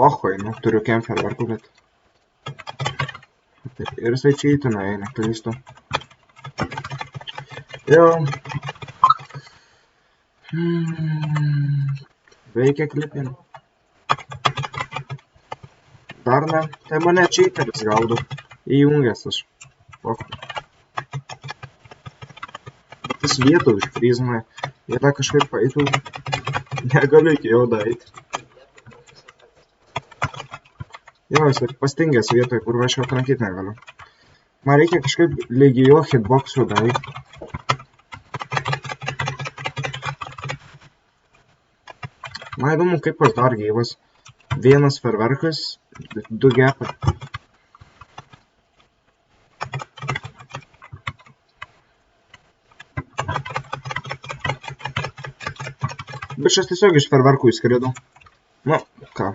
Pohoj, nu, turiu kem ferverkų, bet... Taip, ir jisai čytina, jei neklystu. Jo. Veikia klipinį. Dar ne, tai mane čyteris gaudo. Įjungęs aš. Pohoj. Tas vietų išfryzina. Vieta kažkaip paeitų. Negaliu iki jo daeiti. Jo, jis ir pastingęs vietoj, kur aš jo atrankyti negaliu. Man reikia kažkaip lygi jo hitboxų daeiti. Man įdomu, kaip aš dar gyvas. Vienas ferverkas, 2 gepai. Bet aš tiesiog iš ferverkų įskridu. Nu, ką.